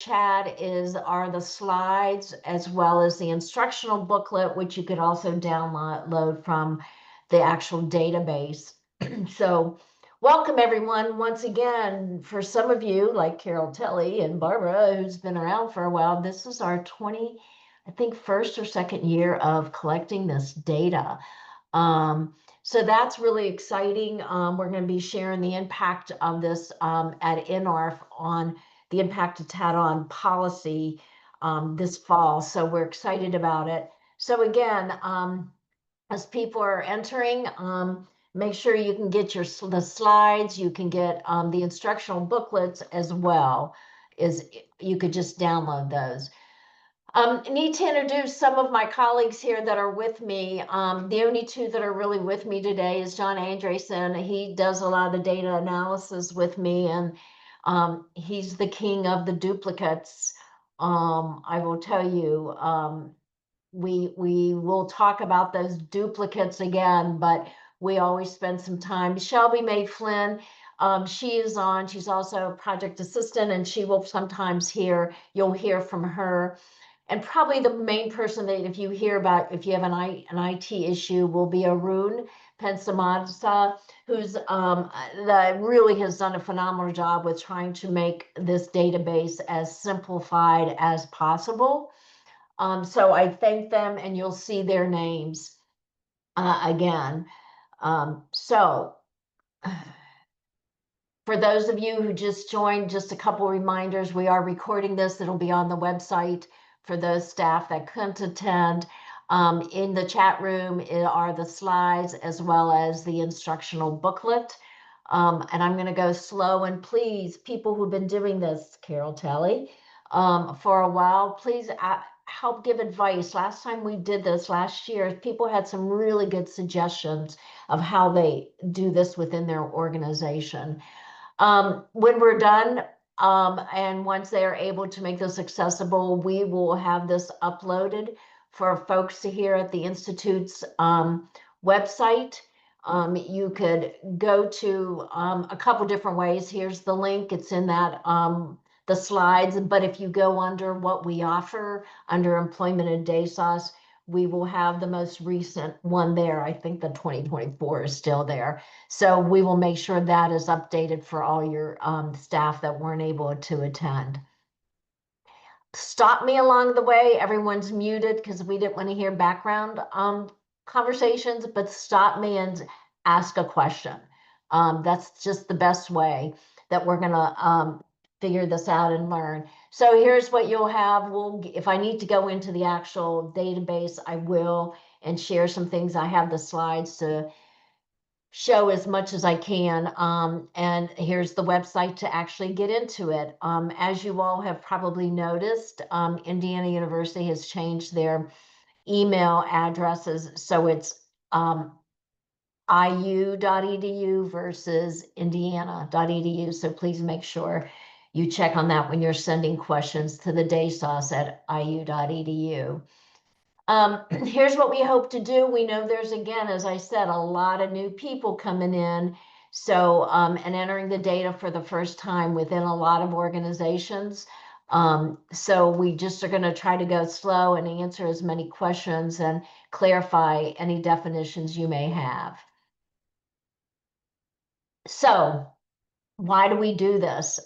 chat are the slides as well as the instructional booklet, which you could also download from the actual database. So welcome everyone once again. For some of you, like Carol Telly and Barbara, who's been around for a while, this is our I think first or second year of collecting this data. So that's really exciting. We're going to be sharing the impact of this at NARF on the impact it's had on policy this fall. So we're excited about it. So again, as people are entering, make sure you can get the slides. You can get the instructional booklets as well. You could just download those. Need to introduce some of my colleagues here that are with me. The only two that are really with me today is John Andresen. He does a lot of the data analysis with me, and he's the king of the duplicates. I will tell you, we will talk about those duplicates again, but we always spend some time. Shelby Mae Flynn, she's also a project assistant, and she will sometimes you'll hear from her. And probably the main person that if you have an IT issue will be Arun Pensamasa, who's that really has done a phenomenal job with trying to make this database as simplified as possible. So I thank them, and you'll see their names again. So for those of you who just joined, just a couple reminders, we are recording this. It'll be on the website for those staff that couldn't attend. In the chat room are the slides as well as the instructional booklet. And I'm going to go slow, and please, people who've been doing this, Carol Telly, for a while, please help give advice. Last time we did this last year, people had some really good suggestions of how they do this within their organization. When we're done, and once they are able to make this accessible, we will have this uploaded for folks to hear at the Institute's website. You could go to a couple different ways. Here's the link. It's in that the slides. But if you go under what we offer under employment and DESOS, we will have the most recent one there. I think the 2024 is still there. So we will make sure that is updated for all your staff that weren't able to attend. Stop me along the way. Everyone's muted because we didn't want to hear background conversations, but stop me and ask a question. That's just the best way that we're going to figure this out and learn. So here's what you'll have. If I need to go into the actual database, I will, and share some things. I have the slides to show as much as I can. And here's the website to actually get into it. As you all have probably noticed, Indiana University has changed their email addresses. So it's iu.edu versus indiana.edu. So please make sure you check on that when you're sending questions to the DESOS at iu.edu. Here's what we hope to do. We know there's, again, as I said, a lot of new people coming in. So, and entering the data for the first time within a lot of organizations. So we just are going to try to go slow and answer as many questions and clarify any definitions you may have. So why do we do this?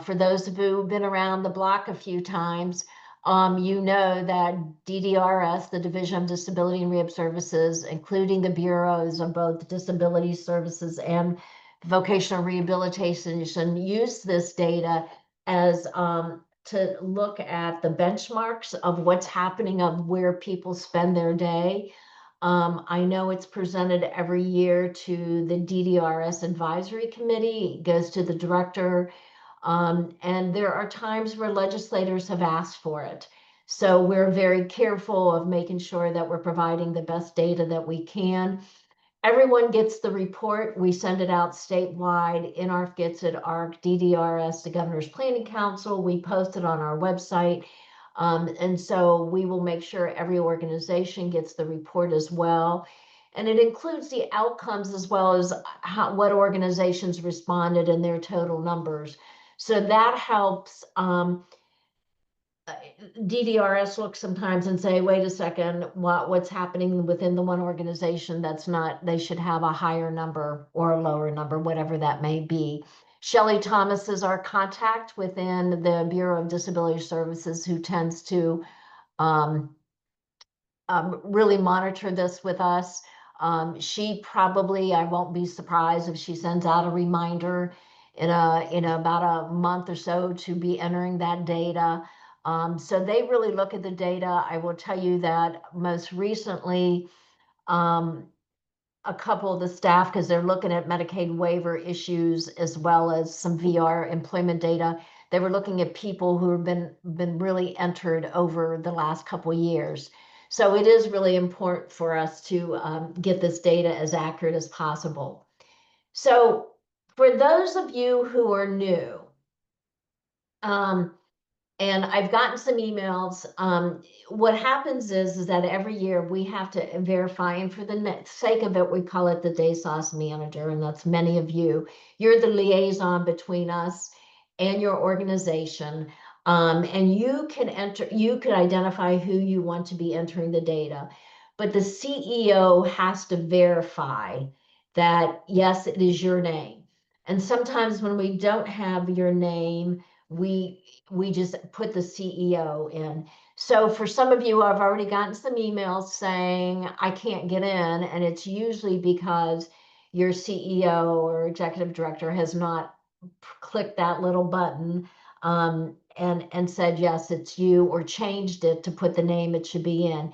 For those of you who've been around the block a few times, you know that DDRS, the Division of Disability and Rehab Services, including the bureaus of both disability services and vocational rehabilitation, use this data as to look at the benchmarks of what's happening, of where people spend their day. I know it's presented every year to the DDRS Advisory Committee. It goes to the director. And there are times where legislators have asked for it. So we're very careful of making sure that we're providing the best data that we can. Everyone gets the report. We send it out statewide. NARF gets it, ARC, DDRS, the Governor's Planning Council. We post it on our website. And so we will make sure every organization gets the report as well. And it includes the outcomes as well as what organizations responded and their total numbers. So that helps. DDRS look sometimes and say, wait a second, what's happening within the one organization that's not, they should have a higher number or a lower number, whatever that may be. Shelley Thomas is our contact within the Bureau of Disability Services, who tends to really monitor this with us. She probably, I won't be surprised if she sends out a reminder in about a month or so to be entering that data. So they really look at the data. I will tell you that most recently, a couple of the staff, because they're looking at Medicaid waiver issues as well as some VR employment data. They were looking at people who have been really entered over the last couple of years. So it is really important for us to get this data as accurate as possible. So for those of you who are new, and I've gotten some emails. What happens is that every year we have to verify, and for the sake of it, we call it the DESOS manager, and that's many of you. You're the liaison between us and your organization, and you can identify who you want to be entering the data, but the CEO has to verify that yes, it is your name. And sometimes when we don't have your name, we just put the CEO in. So for some of you, I've already gotten some emails saying I can't get in, and it's usually because your CEO or executive director has not clicked that little button and said yes, it's you, or changed it to put the name it should be in.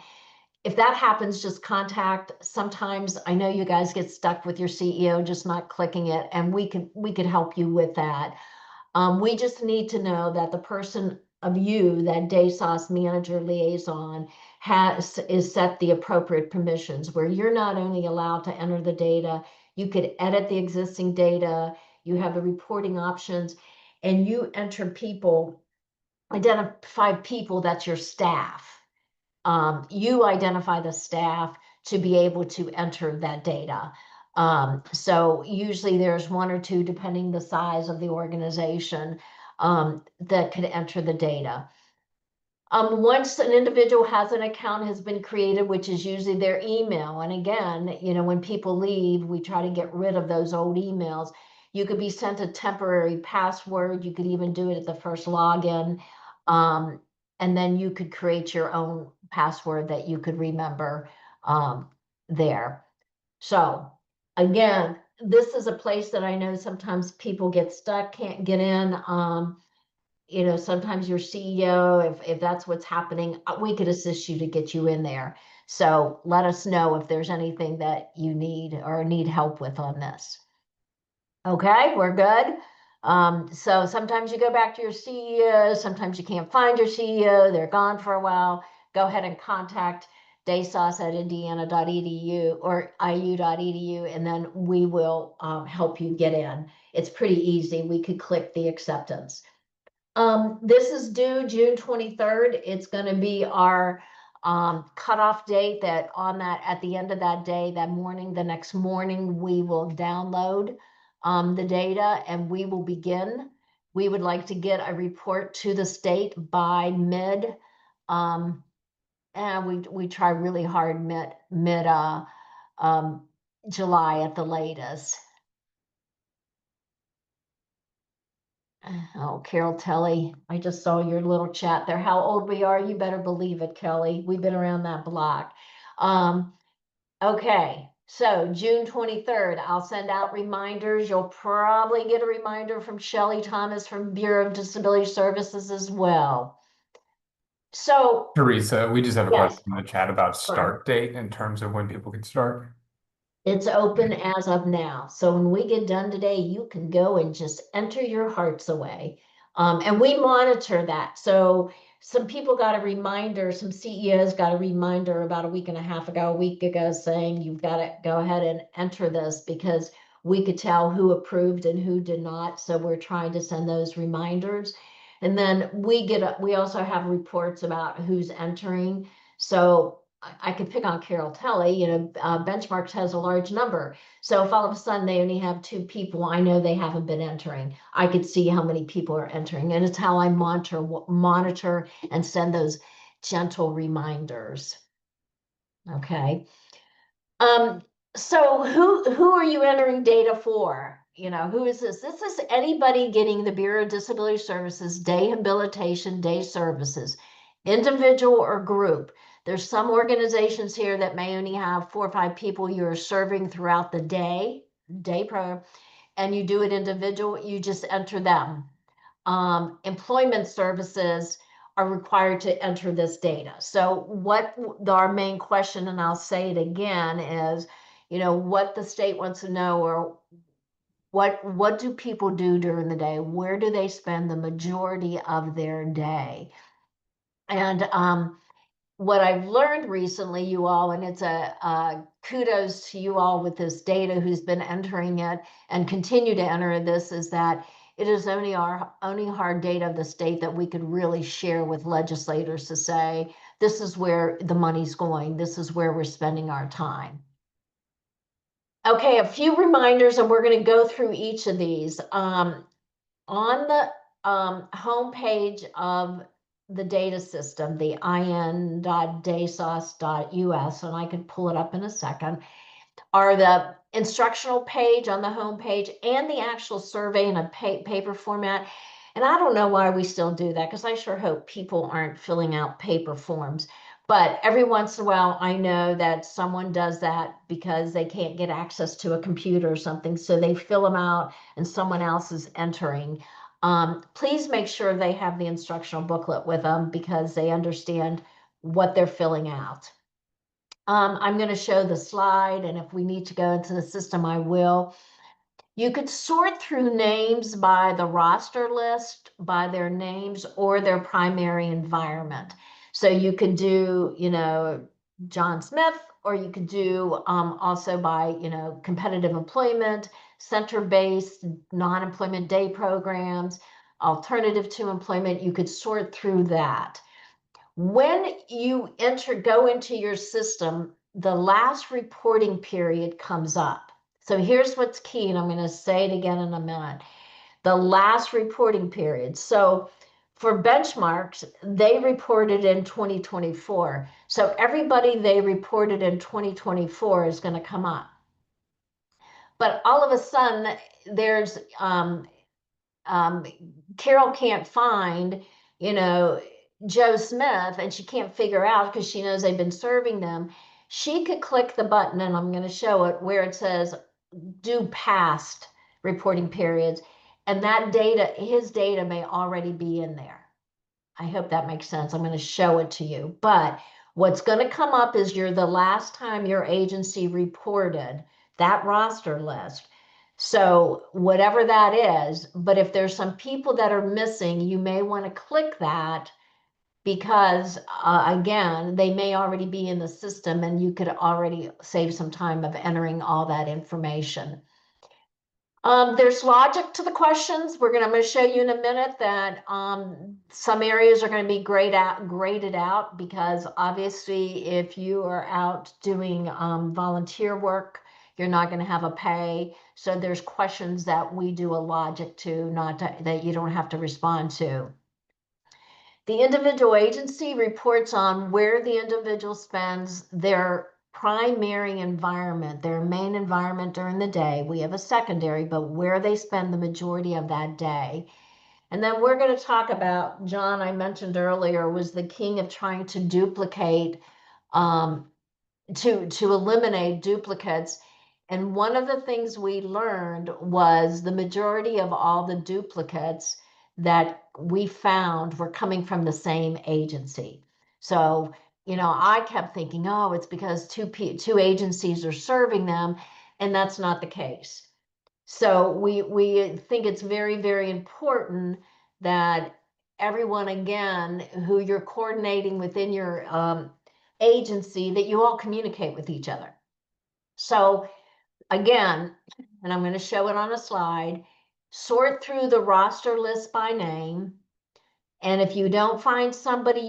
If that happens, just contact. Sometimes I know you guys get stuck with your CEO just not clicking it, and we could help you with that. We just need to know that the person of you, that DESOS manager liaison, is set the appropriate permissions, where you're not only allowed to enter the data, you could edit the existing data, you have the reporting options, and you enter people, identify people that's your staff. You identify the staff to be able to enter that data. So usually there's one or two, depending the size of the organization, that could enter the data. Once an individual has an account has been created, which is usually their email, and again, when people leave, we try to get rid of those old emails. You could be sent a temporary password. You could even do it at the first login. And then you could create your own password that you could remember there. So again, this is a place that I know sometimes people get stuck, can't get in. Sometimes your CEO, if that's what's happening, we could assist you to get you in there. So let us know if there's anything that you need or need help with on this. Okay, we're good. So sometimes you go back to your CEO, sometimes you can't find your CEO, they're gone for a while. Go ahead and contact desos@indiana.edu or iu.edu, and then we will help you get in. It's pretty easy. We could click the acceptance. This is due June 23rd. It's going to be our cutoff date, that at the end of that day, that morning, the next morning, we will download the data and we will begin. We would like to get a report to the state by mid, and we try really hard mid July at the latest. Oh, Carol Telly, I just saw your little chat there. How old we are, you better believe it, Kelly. We've been around that block. Okay, so June 23rd, I'll send out reminders. You'll probably get a reminder from Shelley Thomas from Bureau of Disability Services as well. So, Teresa, we just have a yes, question in the chat about start date in terms of when people can start. it's open as of now. So when we get done today, you can go and just enter your hearts away. And we monitor that. So some people got a reminder, some CEOs got a reminder about a week and a half ago, a week ago, saying you've got to go ahead and enter this, because we could tell who approved and who did not. So we're trying to send those reminders. And then we also have reports about who's entering. So I could pick on Carroll Telly, Benchmarks has a large number. So if all of a sudden they only have 2 people, I know they haven't been entering. I could see how many people are entering, and it's how I monitor and send those gentle reminders. Okay. Um, so who are you entering data for? Who is this? This is anybody getting the Bureau of Disability Services day habilitation, day services, individual or group. There's some organizations here that may only have 4 or 5 people you're serving throughout the day program, and you do it individual, you just enter them. Employment services are required to enter this data. So what our main question, and I'll say it again, is, what the state wants to know, or what do people do during the day? Where do they spend the majority of their day? And what I've learned recently, you all, and it's a kudos to you all with this data who's been entering it and continue to enter this, is that it is only our only hard data of the state that we could really share with legislators to say, this is where the money's going, this is where we're spending our time. Okay, a few reminders, and we're going to go through each of these. On the homepage of the data system, the in.desos.us, and I can pull it up in a second, are the instructional page on the homepage and the actual survey in a paper format. And I don't know why we still do that, because I sure hope people aren't filling out paper forms. But every once in a while, I know that someone does that because they can't get access to a computer or something. So they fill them out and someone else is entering. Please make sure they have the instructional booklet with them because they understand what they're filling out. I'm going to show the slide, and if we need to go into the system, I will. You could sort through names by the roster list, by their names or their primary environment. So you could do, John Smith, or you could do also by, competitive employment, center-based, non-employment day programs, alternative to employment. You could sort through that. When you go into your system, the last reporting period comes up. So here's what's key, and I'm going to say it again in a minute. The last reporting period. So for benchmarks, they reported in 2024. So everybody they reported in 2024 is going to come up. But all of a sudden, there's Carol can't find, Joe Smith, and she can't figure out because she knows they've been serving them. She could click the button, and I'm going to show it, where it says do past reporting periods, and that data, his data may already be in there. I hope that makes sense. I'm going to show it to you. But what's going to come up is you're the last time your agency reported that roster list. So whatever that is, but if there's some people that are missing, you may want to click that because again, they may already be in the system and you could already save some time of entering all that information. There's logic to the questions. I'm going to show you in a minute that some areas are going to be graded out because obviously if you are out doing volunteer work, you're not going to have a pay. So there's questions that we do a logic to, that you don't have to respond to. The individual agency reports on where the individual spends their primary environment, their main environment during the day. We have a secondary, but where they spend the majority of that day. And then we're going to talk about, John, I mentioned earlier, was the king of trying to duplicate, to eliminate duplicates. And one of the things we learned was the majority of all the duplicates that we found were coming from the same agency. So, I kept thinking, oh, it's because two agencies are serving them, and that's not the case. So we think it's very, very important that everyone, again, who you're coordinating within your agency, that you all communicate with each other. So again, and I'm going to show it on a slide, sort through the roster list by name. And if you don't find somebody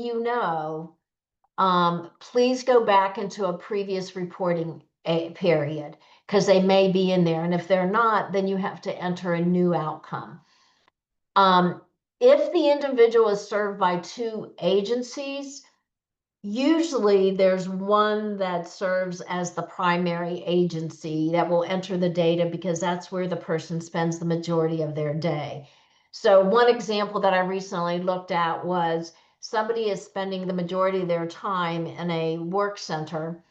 please go back into a previous reporting period because they may be in there. And if they're not, then you have to enter a new outcome. If the individual is served by two agencies, usually there's one that serves as the primary agency that will enter the data because that's where the person spends the majority of their day. So one example that I recently looked at was somebody is spending the majority of their time in a work center,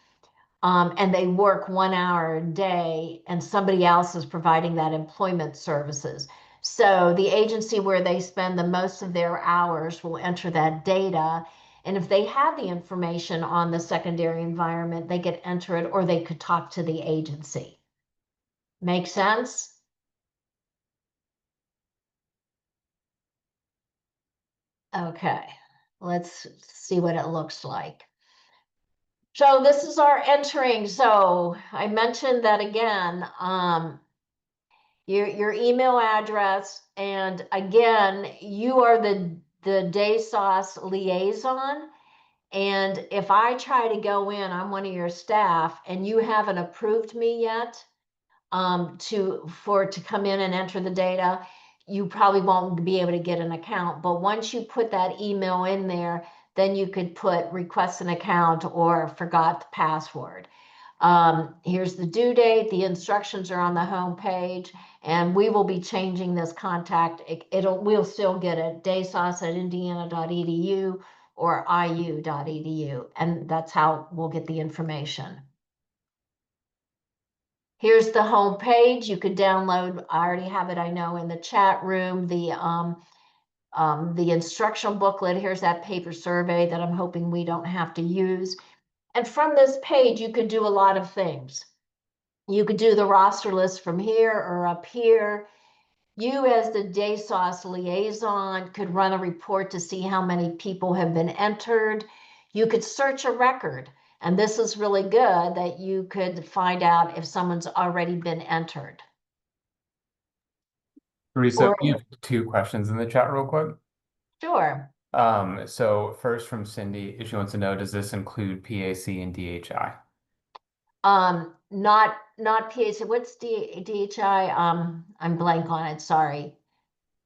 and they work 1 hour a day, and somebody else is providing that employment services. So the agency where they spend the most of their hours will enter that data. And if they have the information on the secondary environment, they could enter it, or they could talk to the agency. Make sense? Okay, let's see what it looks like. So this is our entering. So I mentioned that again, your email address, and again, you are the DESOS liaison. And if I try to go in, I'm one of your staff, and you haven't approved me yet, to come in and enter the data, you probably won't be able to get an account. But once you put that email in there, then you could put request an account or forgot the password. Here's the due date. The instructions are on the home page, and we will be changing this contact. We'll still get it, dasos@indiana.edu or iu.edu, and that's how we'll get the information. Here's the home page. You could download, I already have it, I know, in the chat room, the instructional booklet. Here's that paper survey that I'm hoping we don't have to use. And from this page, you could do a lot of things. You could do the roster list from here or up here. You, as the DESOS liaison, could run a report to see how many people have been entered. You could search a record. And this is really good that you could find out if someone's already been entered. Teresa, Or, you have two questions in the chat real quick. sure. So first from Cindy, she wants to know, does this include PAC and DHI? Not PAC. What's DHI? I'm blank on it, sorry.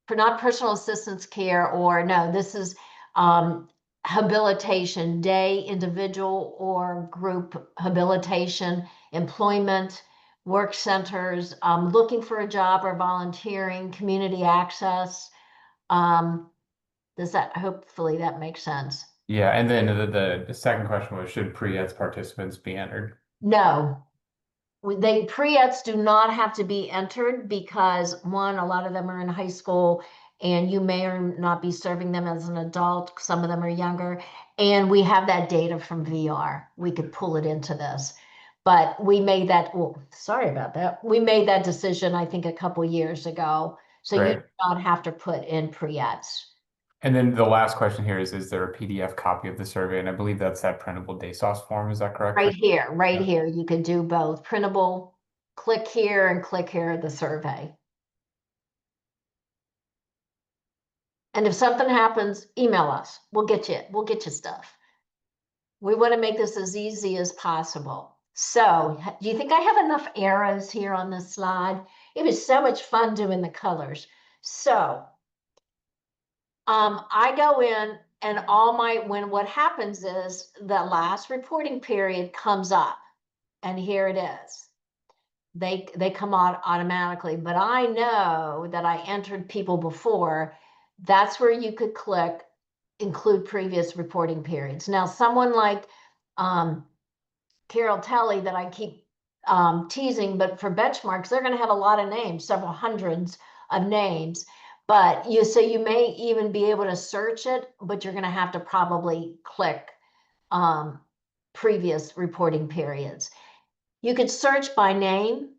For not personal assistance care, or no, this is habilitation, day, individual or group habilitation, employment, work centers, looking for a job or volunteering, community access. Hopefully that makes sense. Yeah, and then the second question was, should pre-eds participants be entered? No, pre-eds do not have to be entered because, one, a lot of them are in high school and you may or not be serving them as an adult. Some of them are younger, and we have that data from VR. We could pull it into this, but we made that, oh, sorry about that. We made that decision, I think, a couple years ago. So you Right. do not have to put in pre-eds. And then the last question here is there a PDF copy of the survey? And I believe that's that printable DESOS form, is that correct? Right here, right Yeah. here. You could do both printable, click here and click here, the survey. And if something happens, email us. We'll get you stuff. We want to make this as easy as possible. So, do you think I have enough arrows here on this slide? It was so much fun doing the colors. So, I go in and what happens is the last reporting period comes up, and here it is. They come out automatically, but I know that I entered people before. That's where you could click include previous reporting periods. Now, someone like Carol Telly that I keep teasing, but for benchmarks, they're going to have a lot of names, several hundreds of names. But you may even be able to search it, but you're going to have to probably click previous reporting periods. You could search by name.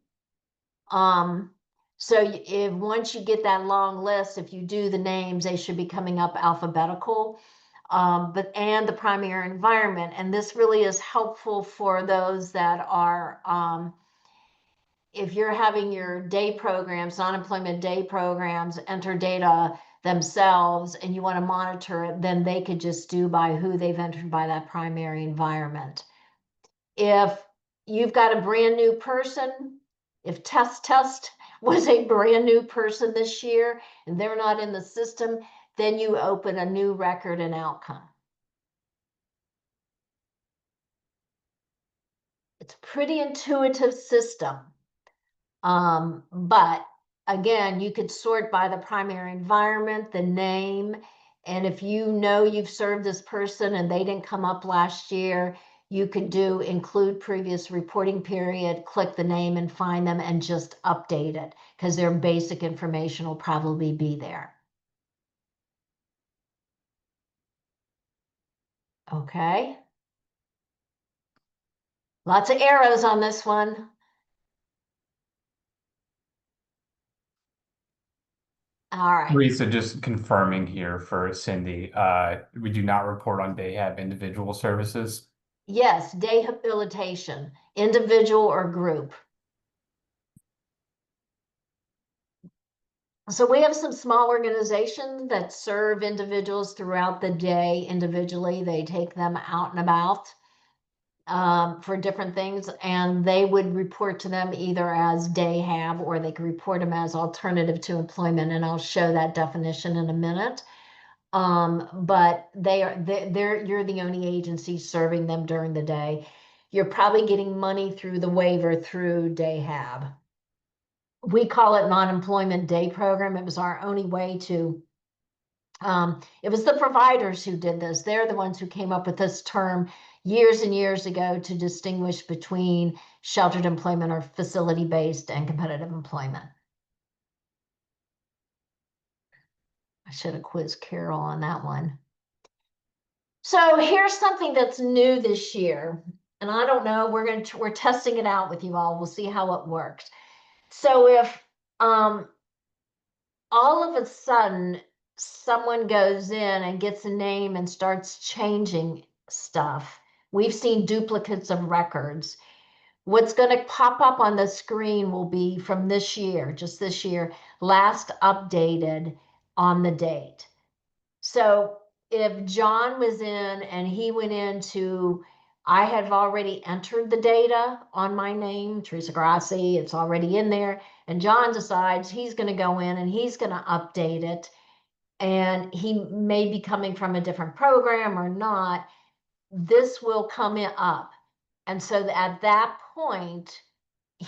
So if once you get that long list, if you do the names, they should be coming up alphabetical. And the primary environment. And this really is helpful for those that are, if you're having your day programs, non-employment day programs, enter data themselves and you want to monitor it, then they could just do by who they've entered by that primary environment. If you've got a brand new person, if test was a brand new person this year and they're not in the system, then you open a new record and outcome. It's a pretty intuitive system. But again, you could sort by the primary environment, the name, and if you know you've served this person and they didn't come up last year, you could do include previous reporting period, click the name and find them and just update it because their basic information will probably be there. Okay. Lots of arrows on this one. All right. Lisa, just confirming here for Cindy, we do not report on DayHab individual services. Yes, dehabilitation, individual or group. So we have some small organizations that serve individuals throughout the day individually. They take them out and about for different things, and they would report to them either as DayHab or they could report them as alternative to employment. And I'll show that definition in a minute. But you're the only agency serving them during the day. You're probably getting money through the waiver through DayHab. We call it non-employment day program. It was our only way to, it was the providers who did this. They're the ones who came up with this term years and years ago to distinguish between sheltered employment or facility-based and competitive employment. I should have quizzed Carol on that one. So here's something that's new this year. And I don't know, we're testing it out with you all. We'll see how it works. So if all of a sudden someone goes in and gets a name and starts changing stuff, we've seen duplicates of records. What's going to pop up on the screen will be from this year, just this year, last updated on the date. So if John was in and he went into, I have already entered the data on my name, Teresa Grassi, it's already in there. And John decides he's going to go in and he's going to update it. And he may be coming from a different program or not. This will come up. And so at that point,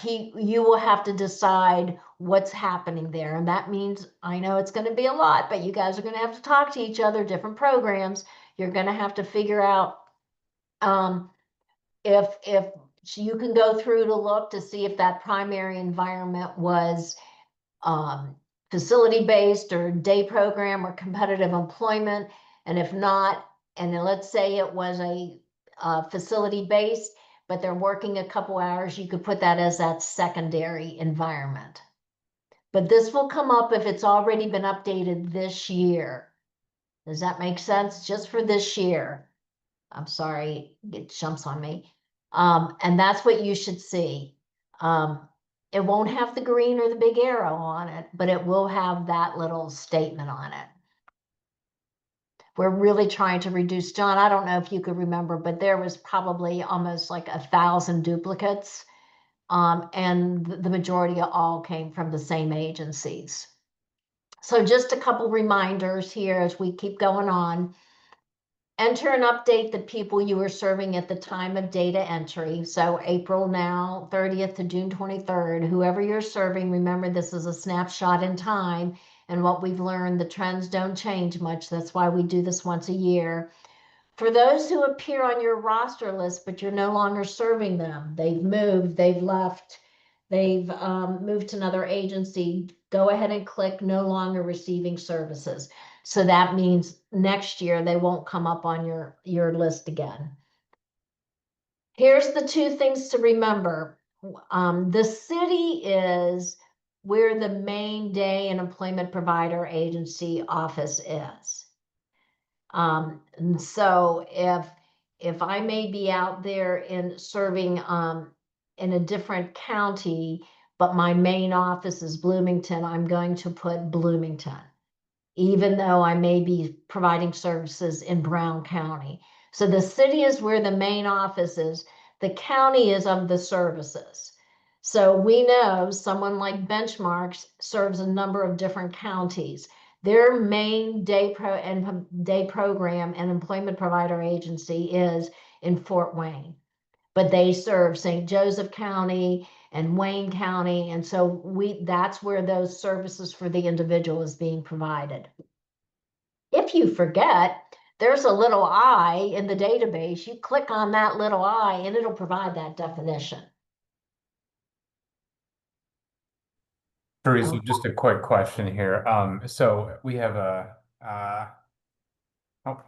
you will have to decide what's happening there. And that means, I know it's going to be a lot, but you guys are going to have to talk to each other, different programs. You're going to have to figure out if you can go through to look to see if that primary environment was facility-based or day program or competitive employment. And if not, and then let's say it was a facility-based, but they're working a couple hours, you could put that as that secondary environment. But this will come up if it's already been updated this year. Does that make sense? Just for this year. I'm sorry, it jumps on me. And that's what you should see. It won't have the green or the big arrow on it, but it will have that little statement on it. We're really trying to reduce, John, I don't know if you could remember, but there was probably almost like 1,000 duplicates. And the majority of all came from the same agencies. So just a couple reminders here as we keep going on. Enter and update the people you were serving at the time of data entry. So April now, 30th to June 23rd, whoever you're serving, remember this is a snapshot in time. And what we've learned, the trends don't change much. That's why we do this once a year. For those who appear on your roster list, but you're no longer serving them, they've moved, they've left, they've moved to another agency, go ahead and click no longer receiving services. So that means next year they won't come up on your list again. Here's the two things to remember. The city is where the main day and employment provider agency office is. And so if I may be out there in serving in a different county, but my main office is Bloomington, I'm going to put Bloomington. even though I may be providing services in Brown County. So the city is where the main office is. The county is of the services. So we know someone like Benchmarks serves a number of different counties. Their main day program and employment provider agency is in Fort Wayne, but they serve St. Joseph County and Wayne County. And so that's where those services for the individual is being provided. If you forget, there's a little I in the database. You click on that little I and it'll provide that definition. Teresa, just a quick question here. So we have oh,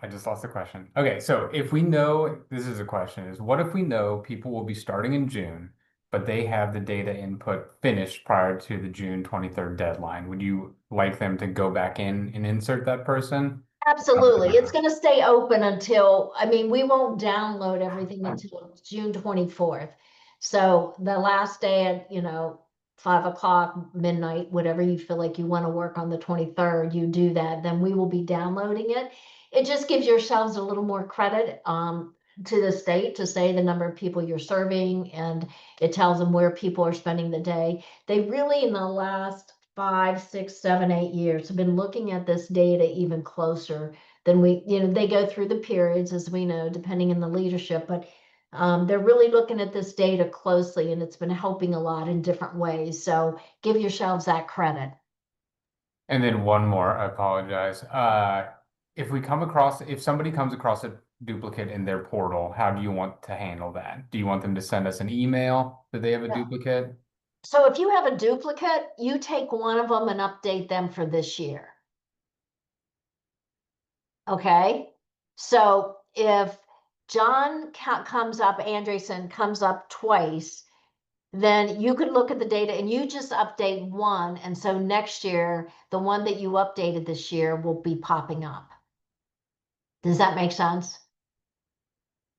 I just lost the question. Okay, so if we know, this is a question, is what if we know people will be starting in June, but they have the data input finished prior to the June 23rd deadline? Would you like them to go back in and insert that person? Absolutely. It's going to stay open until, I mean, we won't download everything until June 24th. So the last day at, 5 o'clock, midnight, whatever you feel like you want to work on the 23rd, you do that, then we will be downloading it. It just gives yourselves a little more credit to the state to say the number of people you're serving, and it tells them where people are spending the day. They really, in the last 5, 6, 7, 8 years have been looking at this data even closer than they go through the periods, as we know, depending on the leadership, but they're really looking at this data closely, and it's been helping a lot in different ways. So give yourselves that credit. And then one more, I apologize. If somebody comes across a duplicate in their portal, how do you want to handle that? Do you want them to send us an email that they have a Yeah. duplicate? So if you have a duplicate, you take one of them and update them for this year. Okay. So if John comes up, Andresen comes up twice, then you could look at the data and you just update one. And so next year, the one that you updated this year will be popping up. Does that make sense?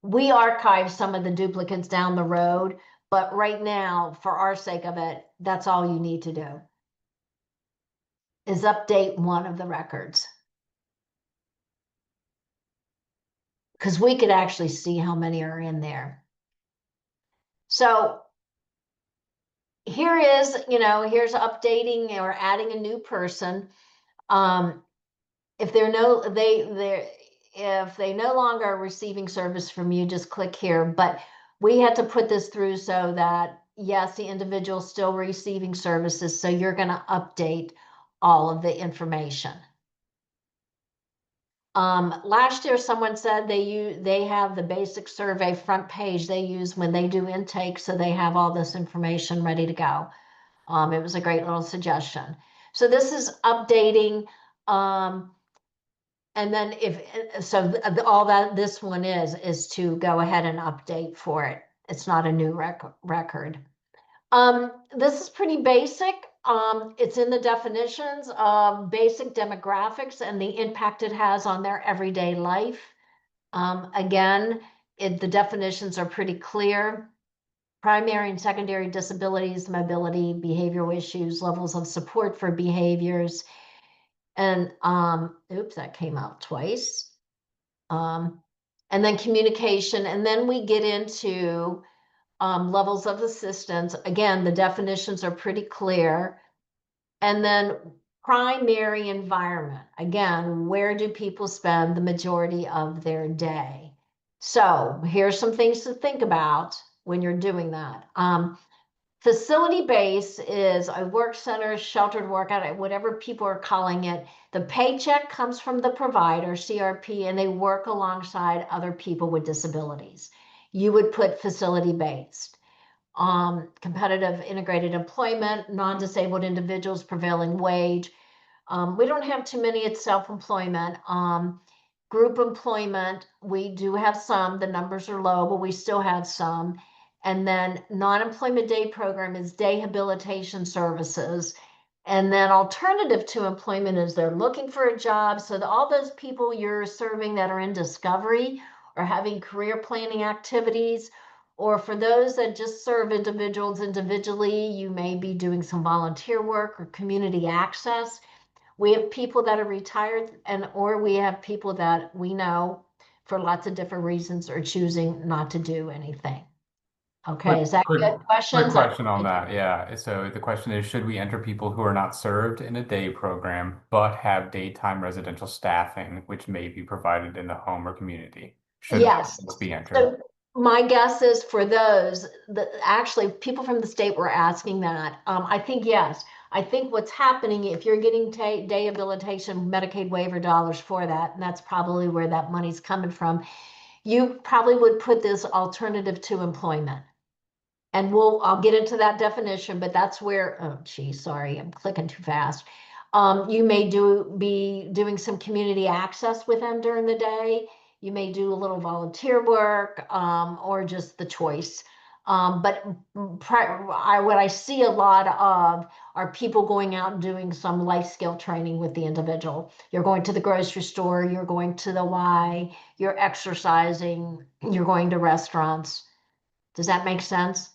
We archive some of the duplicates down the road, but right now, for our sake of it, that's all you need to do is update one of the records. Because we could actually see how many are in there. So here is, here's updating or adding a new person. If if they no longer are receiving service from you, just click here. But we had to put this through so that, yes, the individual is still receiving services. So you're going to update all of the information. Last year, someone said they have the basic survey front page they use when they do intake. So they have all this information ready to go. It was a great little suggestion. So this is updating. And then all that this one is to go ahead and update for it. It's not a new record. This is pretty basic. It's in the definitions of basic demographics and the impact it has on their everyday life. Again, the definitions are pretty clear. Primary and secondary disabilities, mobility, behavioral issues, levels of support for behaviors. And oops, that came out twice. And then communication. And then we get into levels of assistance. Again, the definitions are pretty clear. And then primary environment. Again, where do people spend the majority of their day? So here's some things to think about when you're doing that. Facility base is a work center, sheltered workout, whatever people are calling it. The paycheck comes from the provider, CRP, and they work alongside other people with disabilities. You would put facility based. Competitive integrated employment, non-disabled individuals, prevailing wage. We don't have too many at self-employment. Group employment, we do have some. The numbers are low, but we still have some. And then non-employment day program is day habilitation services. And then alternative to employment is they're looking for a job. So all those people you're serving that are in discovery or having career planning activities, or for those that just serve individuals individually, you may be doing some volunteer work or community access. We have people that are retired or we have people that we know for lots of different reasons are choosing not to do anything. Quick, Okay, is that quick, good quick questions? question on that. Yeah. So the question is, should we enter people who are not served in a day program, but have daytime residential staffing, which may be provided in the home or community? Should Yes. those be entered? So my guess is for those that actually people from the state were asking that. I think yes. I think what's happening if you're getting day habilitation Medicaid waiver dollars for that, and that's probably where that money's coming from, you probably would put this alternative to employment. And I'll get into that definition, but that's where, oh geez, sorry, I'm clicking too fast. You may be doing some community access with them during the day. You may do a little volunteer work, or just the choice. But what I see a lot of are people going out and doing some life skill training with the individual. You're going to the grocery store, you're going to the Y, you're exercising, you're going to restaurants. Does that make sense?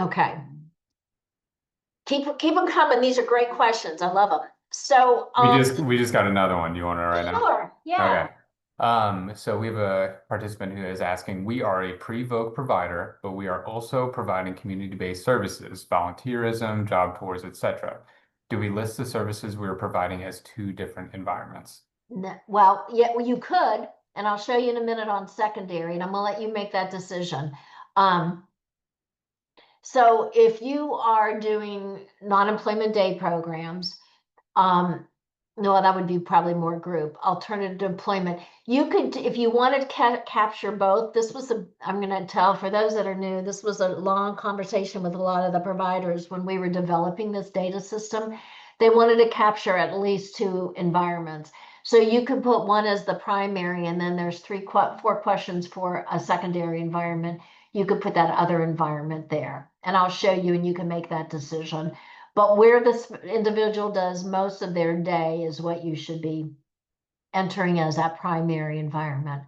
Okay. Keep them coming. These are great questions. I love them. So, We just got another one. You want to write now? sure. Yeah. Okay. So we have a participant who is asking, we are a pre-voc provider, but we are also providing community-based services, volunteerism, job tours, etc. Do we list the services we are providing as two different environments? Well, yeah, well, you could, and I'll show you in a minute on secondary, and I'm gonna let you make that decision. Um, so if you are doing non-employment day programs, Um, no, that would be probably more group, alternative employment. You could, if you wanted to capture both, I'm going to tell for those that are new, this was a long conversation with a lot of the providers when we were developing this data system. They wanted to capture at least two environments. So you could put one as the primary, and then there's four questions for a secondary environment. You could put that other environment there, and I'll show you, and you can make that decision. But where this individual does most of their day is what you should be entering as that primary environment.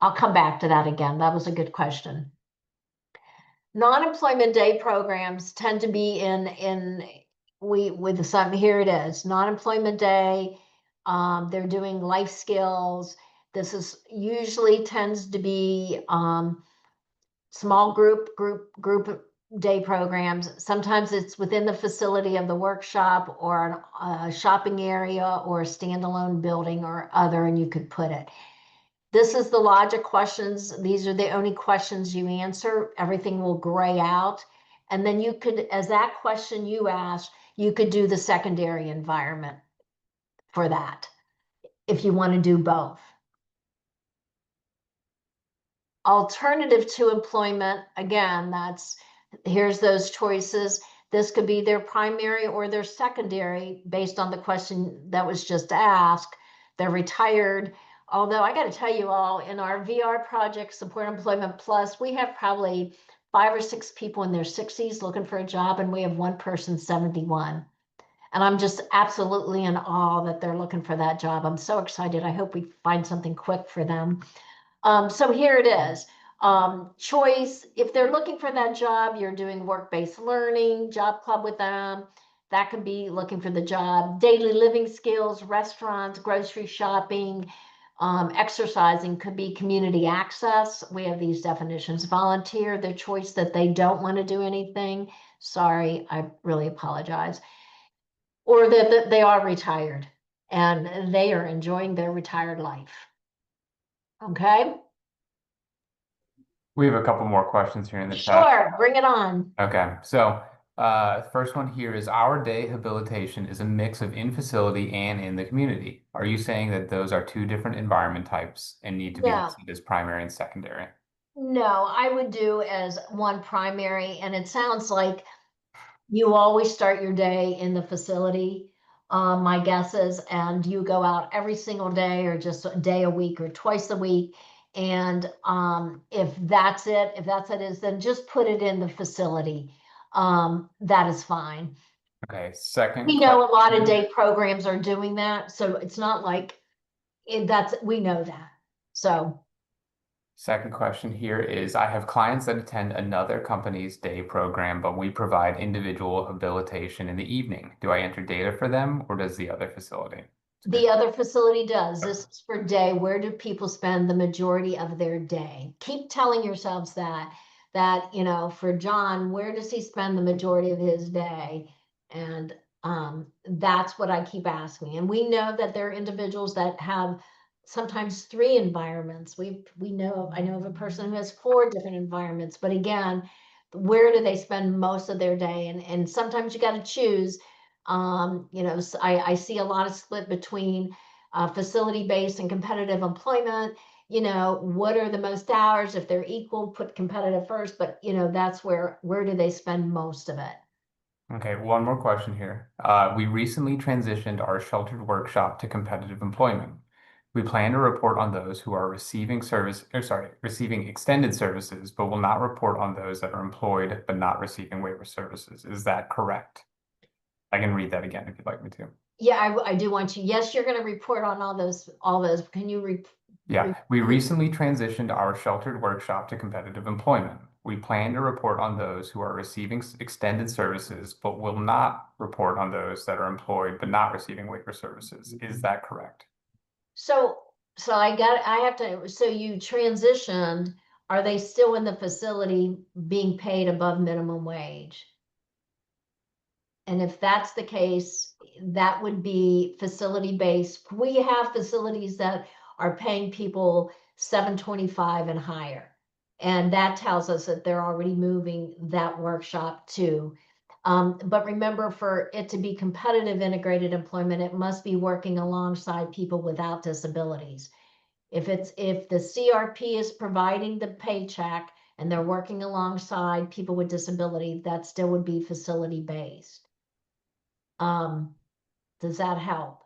I'll come back to that again. That was a good question. Non-employment day programs tend to be with some, here it is, non-employment day. They're doing life skills. This is usually tends to be small group day programs. Sometimes it's within the facility of the workshop or a shopping area or a standalone building or other, and you could put it. This is the logic questions. These are the only questions you answer. Everything will gray out. And then you could, as that question you ask, you could do the secondary environment for that if you want to do both. Alternative to employment, again, here's those choices. This could be their primary or their secondary based on the question that was just asked. They're retired. Although I got to tell you all, in our VR project, Support Employment Plus, we have probably 5 or 6 people in their 60s looking for a job, and we have one person 71. And I'm just absolutely in awe that they're looking for that job. I'm so excited. I hope we find something quick for them. So here it is. Choice, if they're looking for that job, you're doing work-based learning, job club with them. That could be looking for the job. Daily living skills, restaurants, grocery shopping, exercising could be community access. We have these definitions. Volunteer, their choice that they don't want to do anything. Sorry, I really apologize. Or that they are retired and they are enjoying their retired life. Okay? We have a couple more questions here in the chat. Sure, bring it on. Okay, so first one here is our day habilitation is a mix of in facility and in the community. Are you saying that those are two different environment types and need to be Yeah, listed as primary and secondary? no, I would do as one primary, and it sounds like you always start your day in the facility. My guess is, and you go out every single day or just a day a week or twice a week. And if that's it, is then just put it in the facility. That is fine. Okay, second We know a lot of question. day programs are doing that, so it's not like we know that. So Second question here is, I have clients that attend another company's day program, but we provide individual habilitation in the evening. Do I enter data for them or does the other facility? The other facility does. This is for day. Where do people spend the majority of their day? Keep telling yourselves that, for John, where does he spend the majority of his day? And that's what I keep asking. And we know that there are individuals that have sometimes 3 environments. I know of a person who has 4 different environments, but again, where do they spend most of their day? And sometimes you got to choose. I see a lot of split between facility-based and competitive employment. What are the most hours? If they're equal, put competitive first, but that's where do they spend most of it? Okay, one more question here. We recently transitioned our sheltered workshop to competitive employment. We plan to report on those who are receiving extended services, but will not report on those that are employed but not receiving waiver services. Is that correct? I can read that again if you'd like me to. Yeah, I do want you. Yes, you're going to report on all those. Can you Yeah, we recently transitioned our sheltered workshop to competitive employment. We plan to report on those who are receiving extended services, but will not report on those that are employed but not receiving waiver services. Is that correct? So, so you transitioned, are they still in the facility being paid above minimum wage? And if that's the case, that would be facility-based. We have facilities that are paying people 725 and higher. And that tells us that they're already moving that workshop too. But remember, for it to be competitive integrated employment, it must be working alongside people without disabilities. If the CRP is providing the paycheck and they're working alongside people with disability, that still would be facility based. Does that help?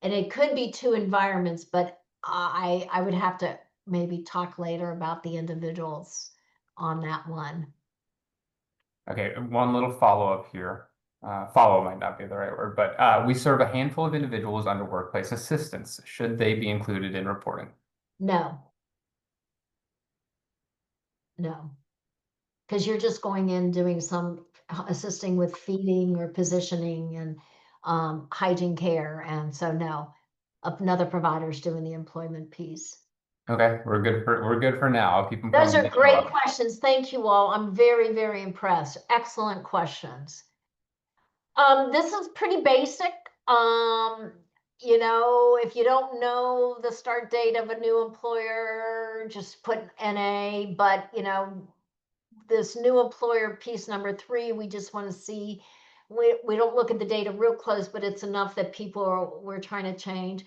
And it could be 2 environments, but I would have to maybe talk later about the individuals on that one. Okay, one little follow-up here. Follow might not be the right word, but we serve a handful of individuals under workplace assistance. Should they be included in reporting? No, no, because you're just going in doing some assisting with feeding or positioning and hygiene care, and so no, another provider's doing the employment piece. Okay, we're good for now. I'll keep them Those coming. are great questions. Thank you all. I'm very, very impressed. Excellent questions. This is pretty basic. If you don't know the start date of a new employer, just put NA, but this new employer piece number 3, we just want to see, we don't look at the data real close, but it's enough that we're trying to change.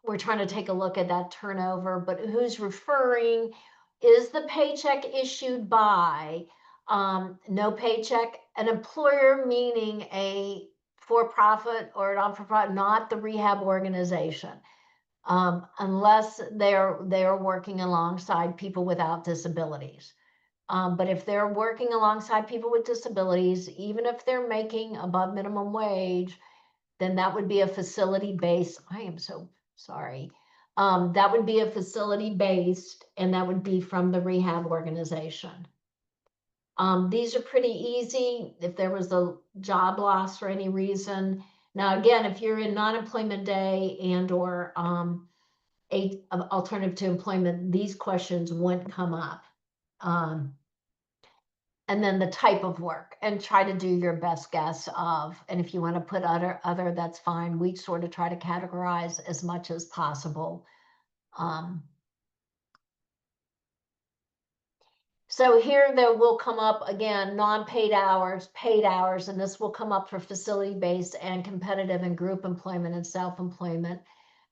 We're trying to take a look at that turnover, but who's referring, is the paycheck issued by, no paycheck, an employer meaning a for-profit or non-for-profit, not the rehab organization. Unless they're working alongside people without disabilities. But if they're working alongside people with disabilities, even if they're making above minimum wage, then that would be a facility-based, I am so sorry. That would be a facility-based, and that would be from the rehab organization. These are pretty easy. If there was a job loss for any reason. Now, again, if you're in non-employment day and or a alternative to employment, these questions wouldn't come up. And then the type of work, and try to do your best guess of, and if you want to put other, that's fine. We sort of try to categorize as much as possible. So here there will come up again, non-paid hours, paid hours, and this will come up for facility-based and competitive and group employment and self-employment,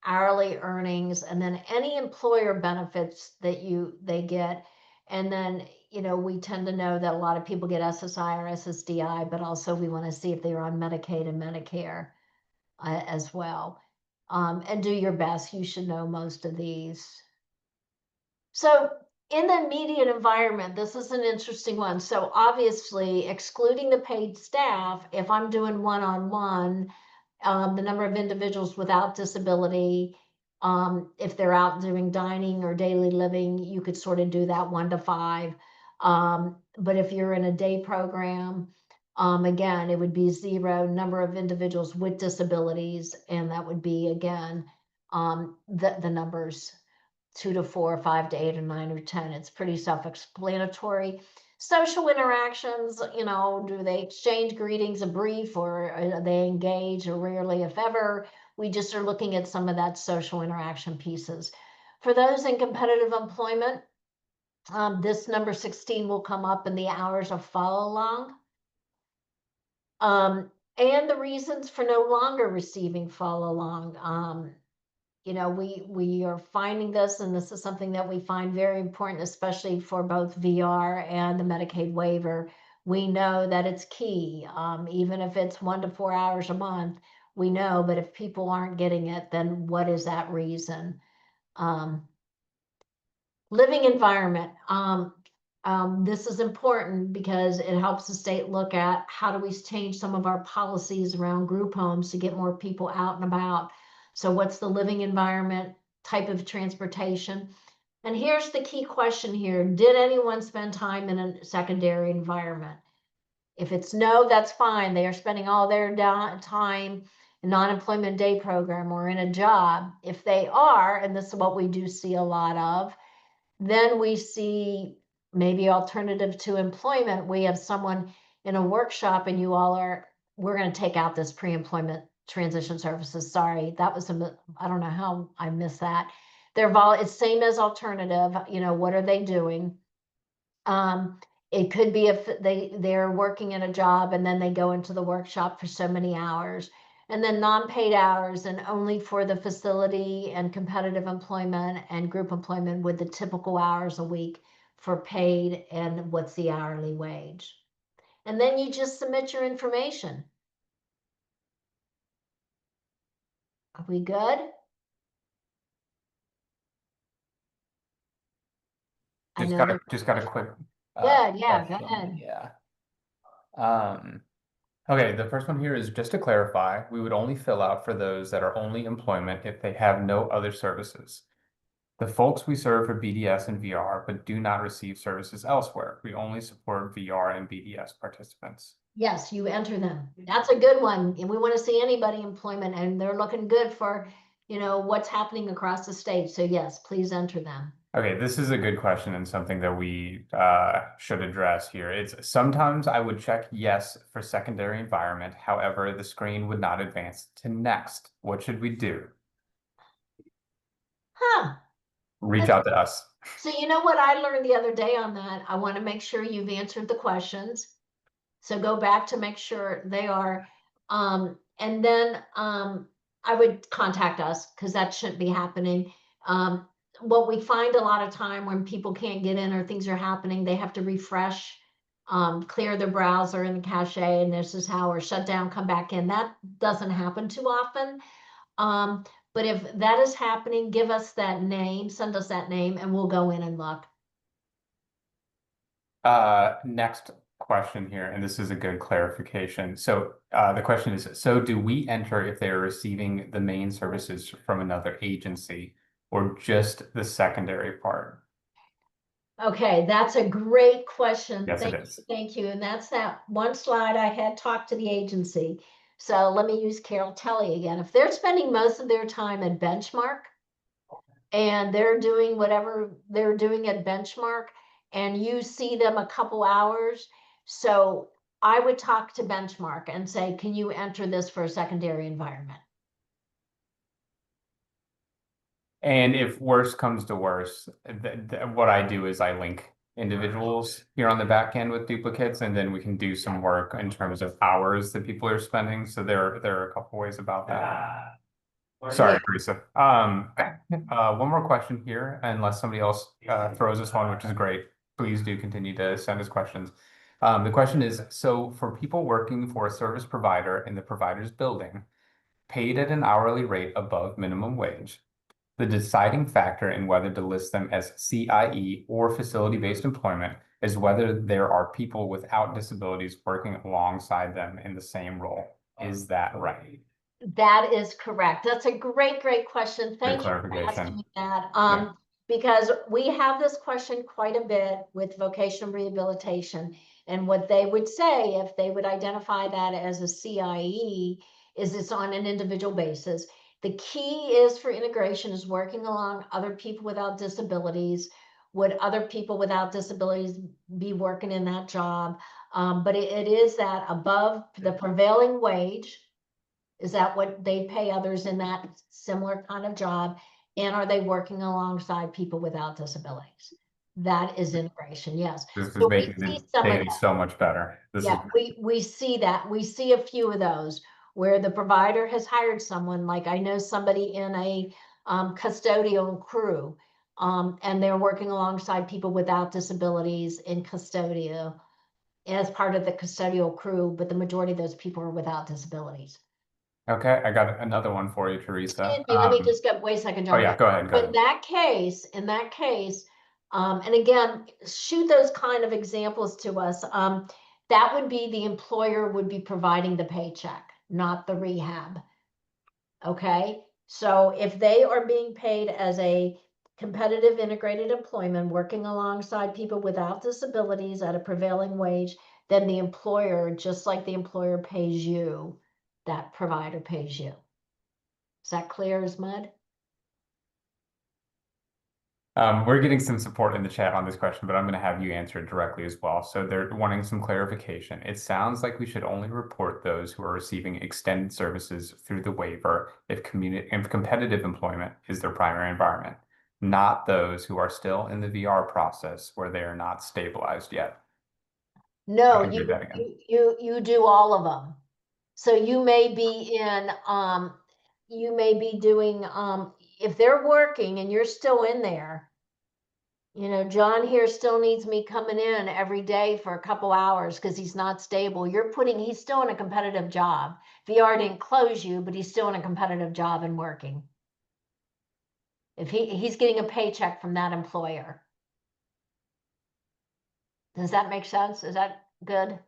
hourly earnings, and then any employer benefits that they get. And then, we tend to know that a lot of people get SSI or SSDI, but also we want to see if they're on Medicaid and Medicare as well. And do your best. You should know most of these. So in the immediate environment, this is an interesting one. So obviously, excluding the paid staff, if I'm doing one-on-one, the number of individuals without disability If they're out doing dining or daily living, you could sort of do that 1 to 5. But if you're in a day program, again, it would be 0 number of individuals with disabilities, and that would be again the numbers 2 to 4, 5 to 8 or 9 or 10. It's pretty self-explanatory. Social interactions, do they exchange greetings, a brief, or they engage, or rarely, if ever? We just are looking at some of that social interaction pieces. For those in competitive employment, this number 16 will come up in the hours of follow along. And the reasons for no longer receiving follow along. We are finding this, and this is something that we find very important, especially for both VR and the Medicaid waiver. We know that it's key, even if it's 1 to 4 hours a month, we know, but if people aren't getting it, then what is that reason? Living environment. This is important because it helps the state look at how do we change some of our policies around group homes to get more people out and about. So what's the living environment, type of transportation? And here's the key question here. Did anyone spend time in a secondary environment? If it's no, that's fine. They are spending all their time in non-employment day program or in a job. If they are, and this is what we do see a lot of, then we see maybe alternative to employment. We have someone in a workshop and we're going to take out this pre-employment transition services. Sorry, that was I don't know how I missed that. It's same as alternative. What are they doing? It could be if they're working in a job and then they go into the workshop for so many hours, and then non-paid hours and only for the facility and competitive employment and group employment with the typical hours a week for paid, and what's the hourly wage. And then you just submit your information. Are we good? I know that. Just got a quick Good, yeah, go question. ahead. Yeah. Okay, the first one here is just to clarify, we would only fill out for those that are only employment if they have no other services. The folks we serve for BDS and VR, but do not receive services elsewhere. We only support VR and BDS participants. Yes, you enter them. That's a good one. And we want to see anybody employment, and they're looking good for, what's happening across the state. So yes, please enter them. Okay, this is a good question and something that we should address here. It's sometimes I would check yes for secondary environment. However, the screen would not advance to next. What should we do? Huh. Reach out to us. So you know what I learned the other day on that? I want to make sure you've answered the questions. So go back to make sure they are. And then I would contact us, because that shouldn't be happening. What we find a lot of time when people can't get in or things are happening, they have to refresh, clear their browser in the cache, and this is how, or shut down, come back in. That doesn't happen too often. But if that is happening, give us that name, send us that name, and we'll go in and look. Next question here, and this is a good clarification. So the question is, so do we enter if they are receiving the main services from another agency or just the secondary part? Okay, that's a great question. Yes, it is. Thank you. And that's that one slide I had talked to the agency. So let me use Carol Telly again. If they're spending most of their time at Benchmark and they're doing whatever they're doing at Benchmark, and you see them a couple hours, so I would talk to Benchmark and say, can you enter this for a secondary environment? And if worse comes to worse, what I do is I link individuals here on the back end with duplicates, and then we can do some work in terms of hours that people are spending. So there are a couple ways about that. Sorry, Teresa. One more question here, unless somebody else throws us one, which is great. Please do continue to send us questions. The question is, so for people working for a service provider in the provider's building, paid at an hourly rate above minimum wage, the deciding factor in whether to list them as CIE or facility-based employment is whether there are people without disabilities working alongside them in the same role. Is that right? That is correct. That's a great, great question. Good Thank you for asking clarification. me that. Yeah. Because we have this question quite a bit with vocational rehabilitation. And what they would say if they would identify that as a CIE is it's on an individual basis. The key is for integration is working along other people without disabilities. Would other people without disabilities be working in that job? But it is that above the prevailing wage. Is that what they pay others in that similar kind of job? And are they working alongside people without disabilities? That is integration, yes. This is So we making see the some of data that. so much better. This is Yeah, we see that. We see a few of those where the provider has hired someone, like I know somebody in a custodial crew, and they're working alongside people without disabilities in custodial as part of the custodial crew, but the majority of those people are without disabilities. okay. I got another one for you, Teresa. Excuse me, let me just go, wait a second, Oh John. yeah, go ahead, go So ahead. in that case, and again, shoot those kind of examples to us. That would be the employer would be providing the paycheck, not the rehab. Okay, so if they are being paid as a competitive integrated employment, working alongside people without disabilities at a prevailing wage, then the employer, just like the employer pays you, that provider pays you. Is that clear as mud? We're getting some support in the chat on this question, but I'm going to have you answer it directly as well. So they're wanting some clarification. It sounds like we should only report those who are receiving extended services through the waiver if competitive employment is their primary environment, not those who are still in the VR process where they are not stabilized yet. I No, can read that again. you do all of them. So you may be in, you may be doing, if they're working and you're still in there, you know, John here still needs me coming in every day for a couple hours because he's not stable. He's still in a competitive job. VR didn't close you, but he's still in a competitive job and working. If he's getting a paycheck from that employer. Does that make sense? Is that good?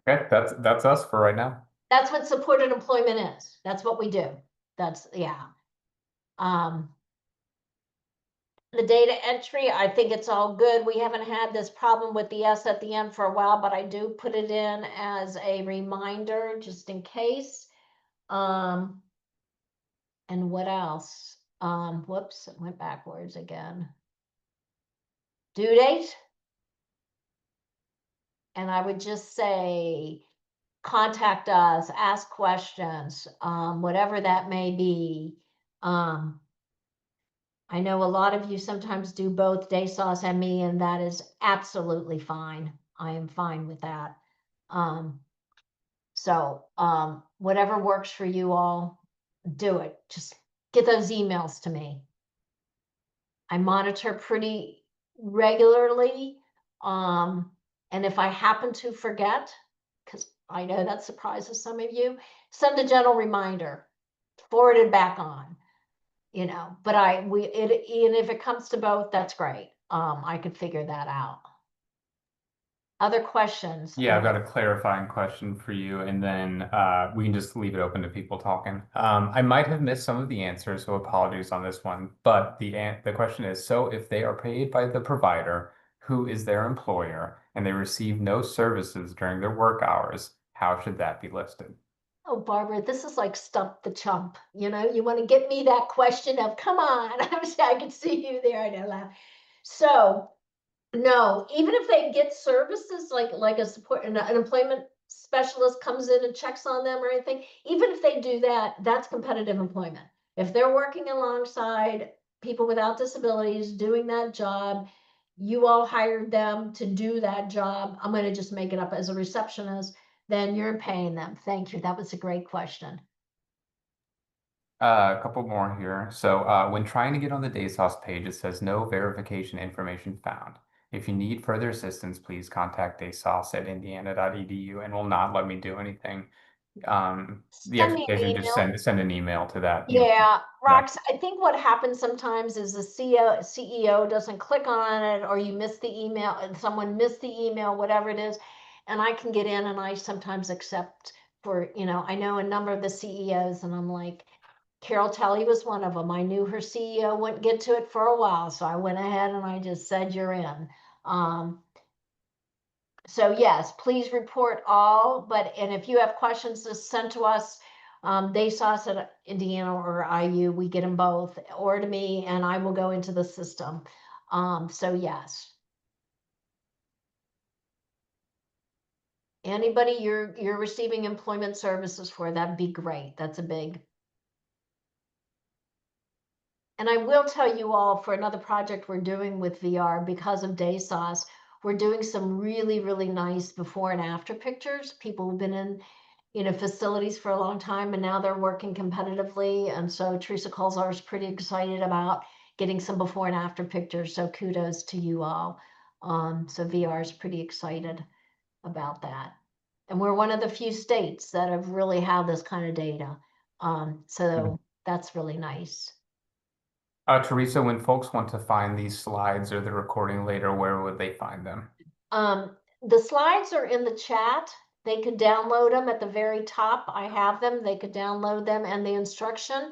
Okay, that's us for right now. That's what supported employment is. That's what we do. That's, yeah. Um, the data entry, I think it's all good. We haven't had this problem with the S at the end for a while, but I do put it in as a reminder just in case. And what else? Whoops, it went backwards again. Due date. And I would just say, contact us, ask questions, whatever that may be. I know a lot of you sometimes do both DESOS and me, and that is absolutely fine. I am fine with that. Whatever works for you all, do it. Just get those emails to me. I monitor pretty regularly. And if I happen to forget, because I know that surprises some of you, send a gentle reminder, forward it back on, you know, but and if it comes to both, that's great. I could figure that out. Other questions? Yeah, I've got a clarifying question for you, and then we can just leave it open to people talking. I might have missed some of the answers, so apologies on this one. But the question is, so if they are paid by the provider, who is their employer, and they receive no services during their work hours, how should that be listed? Oh, Barbara, this is like stump the chump. You know, you want to get me that question of, come on. I can see you there. I know, laugh. So no, even if they get services like a support, an employment specialist comes in and checks on them or anything, even if they do that, that's competitive employment. If they're working alongside people without disabilities doing that job, you all hired them to do that job. I'm going to just make it up as a receptionist, then you're paying them. Thank you. That was a great question. A couple more here. So when trying to get on the DASOS page, it says no verification information found. If you need further assistance, please contact dasos@indiana.edu and will not let me do anything. The Send me an expectation, just email. send an email to that email. Yeah, That Rox, I think what happens sometimes is the CEO doesn't click on it, or you miss the email and someone missed the email, whatever it is. And I can get in and I sometimes accept for, I know a number of the CEOs, and I'm like, Carol Telly was one of them. I knew her CEO wouldn't get to it for a while, so I went ahead and I just said, you're in. So yes, please report all, and if you have questions, just send to us, DESOS at Indiana or IU, we get them both, or to me, and I will go into the system. So yes. Anybody you're receiving employment services for, that'd be great. That's a big. And I will tell you all, for another project we're doing with VR because of DESOS, we're doing some really, really nice before and after pictures. People who've been in, facilities for a long time, and now they're working competitively. And so Teresa Colzar is pretty excited about getting some before and after pictures. So kudos to you all. So VR is pretty excited about that. And we're one of the few states that have really had this kind of data. So that's really nice. Teresa, when folks want to find these slides or the recording later, where would they find them? The slides are in the chat. They could download them at the very top. I have them. They could download them and the instruction.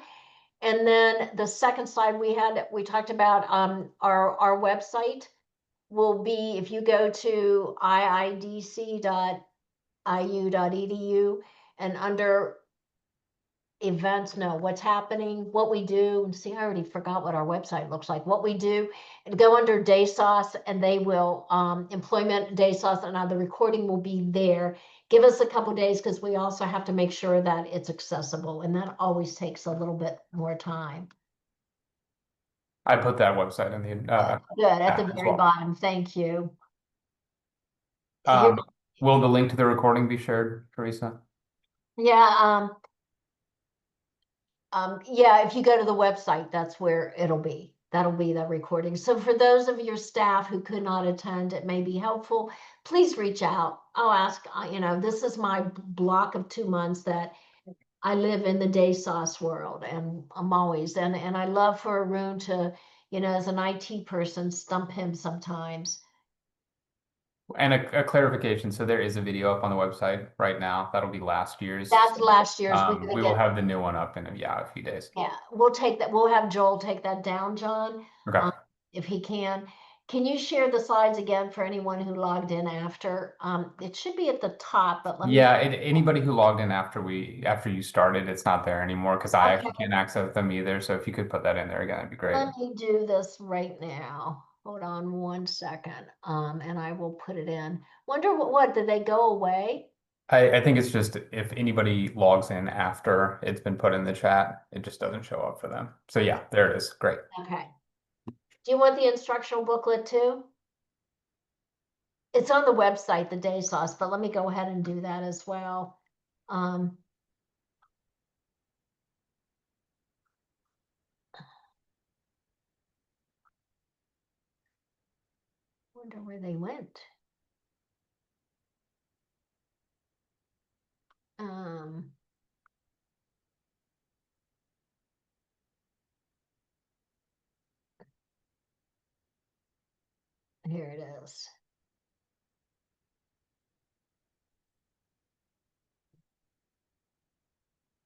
And then the second slide we talked about, our website will be, if you go to iidc.iu.edu and under events, no, what's happening, what we do, and see, I already forgot what our website looks like, what we do, and go under DESOS, and they will, employment DESOS, and the recording will be there. Give us a couple days, because we also have to make sure that it's accessible, and that always takes a little bit more time. I put that website in the Good, at the as very well. bottom, thank you. Will the link to the recording be shared, Teresa? Yeah, yeah, if you go to the website, that's where it'll be. That'll be the recording. So for those of your staff who could not attend, it may be helpful. Please reach out. I'll ask, this is my block of 2 months that I live in the DESOS world, and I'm always, and I love for Arun to, as an IT person, stump him sometimes. And a clarification, so there is a video up on the website right now. That'll be last year's. That's last year's. We will have the new one up in a few days. Yeah, we'll take that. We'll have Joel take that down, John, Okay. if he can. Can you share the slides again for anyone who logged in after? It should be at the top, but let me. Yeah, anybody who logged in after you started, it's not there anymore because I actually Okay. can't access them either. So if you could put that in there again, that'd be great. Let me do this right now. Hold on 1 second. And I will put it in. Wonder what did they go away? I think it's just if anybody logs in after it's been put in the chat, it just doesn't show up for them. So yeah, there it is. Great. Okay. Do you want the instructional booklet too? It's on the website, the DESOS, but let me go ahead and do that as well. Wonder where they went. Here it is.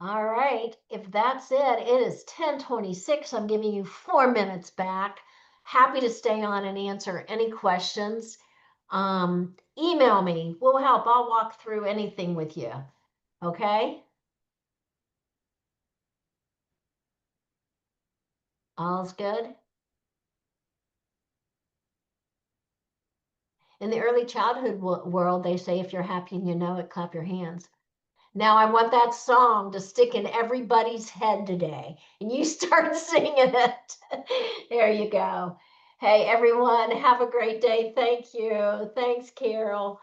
All right, if that's it, it is 10:26. I'm giving you 4 minutes back. Happy to stay on and answer any questions. Email me. We'll help. I'll walk through anything with you. Okay? All's good? In the early childhood world, they say if you're happy and you know it, clap your hands. Now I want that song to stick in everybody's head today, and you start singing it. There you go. Hey, everyone, have a great day. Thank you. Thanks, Carol.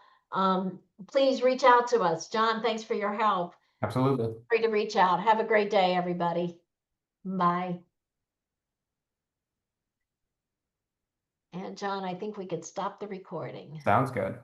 Please reach out to us. John, thanks for your help. Absolutely. Free to reach out. Have a great day, everybody. Bye. And John, I think we could stop the recording. Sounds good.